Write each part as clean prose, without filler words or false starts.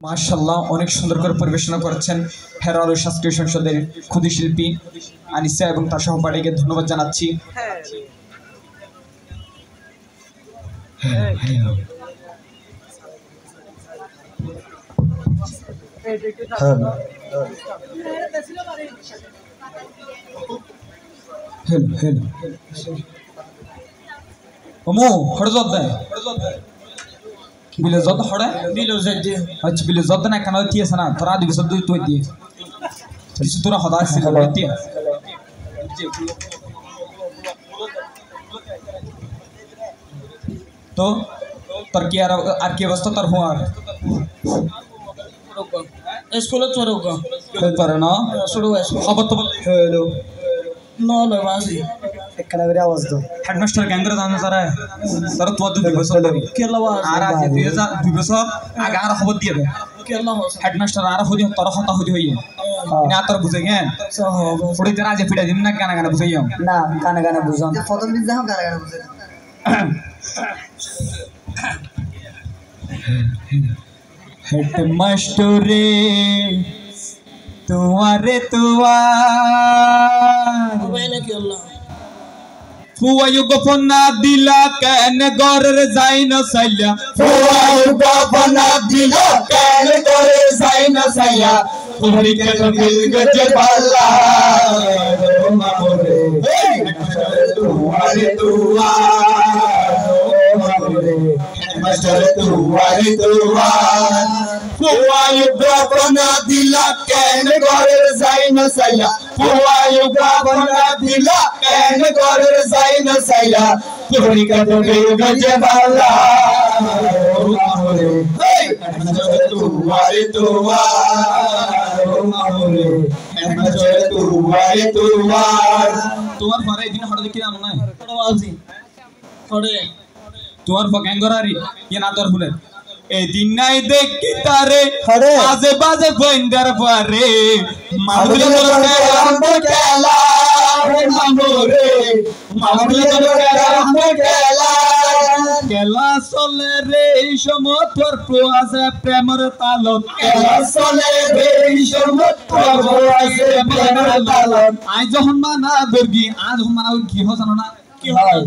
মাশাআল্লাহ অনেক সুন্দর করে পরিবেশনা করেছেন হেরারো শাস্ত্রীয় সংসদের ক্ষুদে শিল্পী আনিসা এবং তার সহপাঠীকে ধন্যবাদ জানাচ্ছি। ওমো হরজত দে বিলে জত হড়ে বিলে জত আচ্ছা বিলে জত না কেন দিয়েছ না তোরা দিবস দুই তুই দিয়ে কিছু তোরা হদা ছিল দিয়ে তো তোর কি আর কি অবস্থা তোর হুয়ার স্কুলে চড়ুক পারে না শুরু খবর তো হ্যালো নলে বাসি এখানে বেরে আওয়াজ দাও হেডমাস্টার গ্যাংরে জানো তারা তারা তো দুই বছর ধরে কেলা বাস আর আজ 2 বছর আগে আর খবর দিয়ে দে কেলা হস হেডমাস্টার আর হদি তোর হতা হদি হইয়ে না তোর বুঝে গেন ফুড়ি তেরা যে ফিড়া দিন না গানা গানা বুঝাইও না গানে গানে বুঝাম প্রথম দিন যাও গানা গানা বুঝে হেডমাস্টরে তোমারে তোমার ওইলে কেলা ফুয়ায়ু গোপনা দিলা কেন গরের যাই না সাইয়া ফুয়ায়ু গোপনা দিলা কেন গরের যাই না সাইয়া তুমি কেন দিল গজে পাল্লা ও মামরে তোমারে তোমার ও মামরে হেডমাস্টার তোমারে তোমার ফুয়ায়ু গোপনা দিলা কেন গরের যাই না সাইয়া ফুয়ায়ু গোপনা দিলা কেন গরের যাই না সাইয়া তুমি কেন দিল গজে পাল্লা ও মামরে হেডমাস্টার তোমারে তোমার ও মামরে হেডমাস্টার তোমারে তোমার তোমার পরে দিন হড় দেখি জানো না পড়াওয়াজি পড়ে তোমার গ্যাঙ্গরারি ইয়ে না তোর হুনে এই দিন নাই দেখি তারে আজে বাজে বইন্দার পারে মামুলি তোরে আমো কেলা মামুরে মামুলি তোরে আমো কেলা কেলা চলে রে এই সময় তোর আছে প্রেমের তালন কেলা চলে রে এই সময় তোর আছে প্রেমের তালন আই যখন মানা গর্গি আজ যখন মানা কি হয় জানো না কি হয়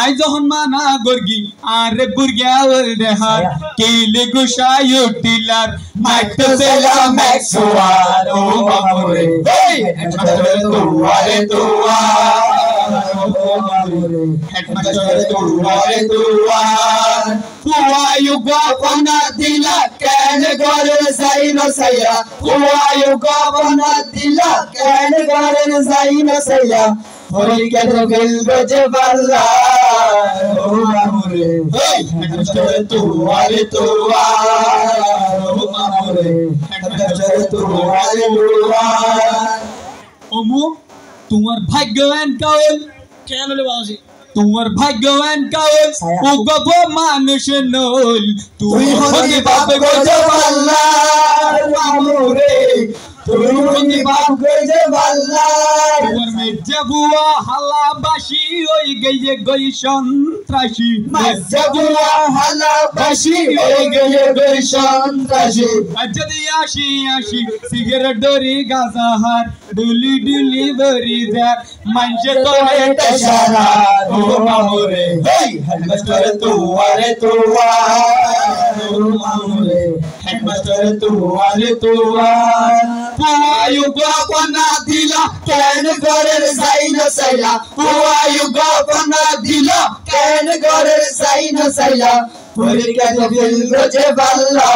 আই যখন মানা গর্গি আরে বুরগিয়াওল দেহার কেলে গুশায়ু টিলার মাইতে সেলা ম্যাক্সওয়াল ও মামুরে এই হেডমাস্টার তোমারে তোমার ও মামুরে হেডমাস্টার তোমারে তোমার ফুয়ায়ু গোপনা দিলা কেন গরে যাইনো সাইয়া ফুয়ায়ু গোপনা দিলা কেন গরে যাইনো সাইয়া হরি কেন গেল গজে পাল্লা ও মামুরে হেডমাস্টার তোমারে তোমার ও মামুরে হেডমাস্টার তোমারে তোমার ওমু তোমার ভাগ্যবান কাউল কেন লে বাসি তোমার ভাগ্যবান কাউল ও গব মানুষ নল তুই হদি বাপ গজে পাল্লা মামুরে তুই হদি বাপ গজে পাল্লা তোমার মেজাবুয়া হালাবাসি ওই গইয়ে গই সন্ত্রাসী মেজাবুয়া হালাবাসি ওই গইয়ে গই সন্ত্রাসী যদি আসি আসি সিগারেট দড়ি গাজাহার ডুলি ডুলি বরি যার মানছে তোরে তেশারা ও মামুরে হেই হেডমাস্টার তোমারে তোমার ও মামুরে হেডমাস্টার তোমারে তোমার ফুয়ায়ু গোপনা দিলা কেন গরের যাই না সাইলা ফুয়ায়ু গোপনা দিলা কেন গরের যাই না সাইলা পরে কেন দিল গজে পাল্লা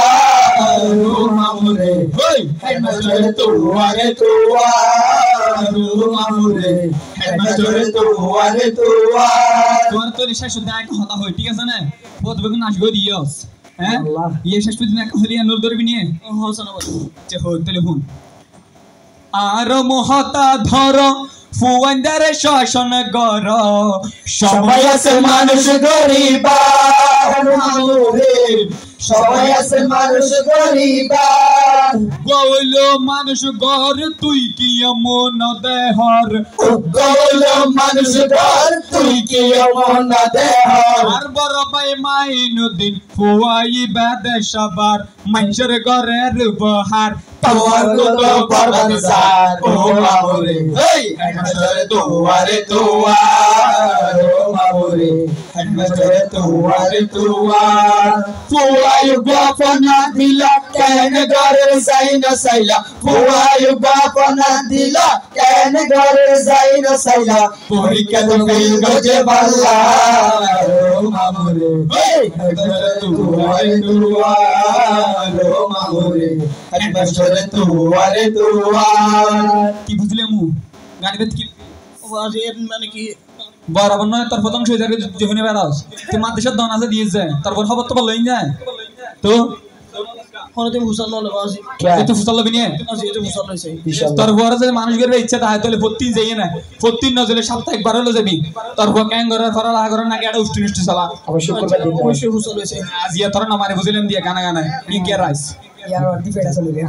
ও মামুরে হেই হেডমাস্টার তোমারে তোমার ও মামুরে হেডমাস্টার তোমারে তোমার তোমার তো শেষ শুদ্ধ এক কথা হয় ঠিক আছে না বহুত বেগুন নাচ গো দিয়স হ্যাঁ ইয়ে শেষ শুদ্ধ এক হলি আনুর দরবি নিয়ে হোসনা বল যে হো তেলে হুন আর মহতা ধর ফুয়ান্দারে শাসন গর সবাই আছে মানুষ গরিবা মামুরে সবাই আছে মানুষ গরিবা গৌল মানুষ গর তুই কি এমন দেহর গৌল মানুষ ঘর তুই কি এমন দেহর আর বড় ভাই মাইনুদ্দিন ফুয়াই বেদে সবার মানুষের ঘরের বহার তোমার কত বরবাদ ও মামুরে এই হেডমাস্টারে দুয়ারে দুয়ার ও মামুরে হেডমাস্টারে দুয়ারে দুয়ার ফুয়াই বাপনা দিলা কেন ঘরে যাইনা সাইলা ফুয়াই বাপনা দিলা কেন ঘরে যাইনা সাইলা পরীক্ষা তো ফেল গজে বাল্লা ও মামুরে এই হেডমাস্টারে দুয়ারে দুয়ার ও মামুরে হেডমাস্টারে দুয়ারে দুয়ার কি বুঝলে মু গানিবেত কি বাজি এর মানে কি বরাবর নয় তোর প্রথম সই যাবে যখন বেরাস তুই মাদ্রাসার দন আছে দিয়ে যায় তারপর খবর তো বলই যায় তো হরতে মুসাল নলে বাজি তুই ফুসাল লবি নিয়ে বাজি এটা মুসাল হইছে তোর বড় যে মানুষ গেলে ইচ্ছা তাই তাহলে প্রতি যাই না প্রতি নজরে সপ্তাহে একবার হলো যাবি তোর ক্যাং ঘরের ফরা লাগা ঘরের নাকি একটা উষ্টি নিষ্টি চালা অবশ্যই করবে দিন অবশ্যই মুসাল হইছে আজ ইয়া তোর না মারে বুঝলেন দিয়ে গানা গানা কি কে রাইস ইয়ার অর্ধি পেটা চলে গেল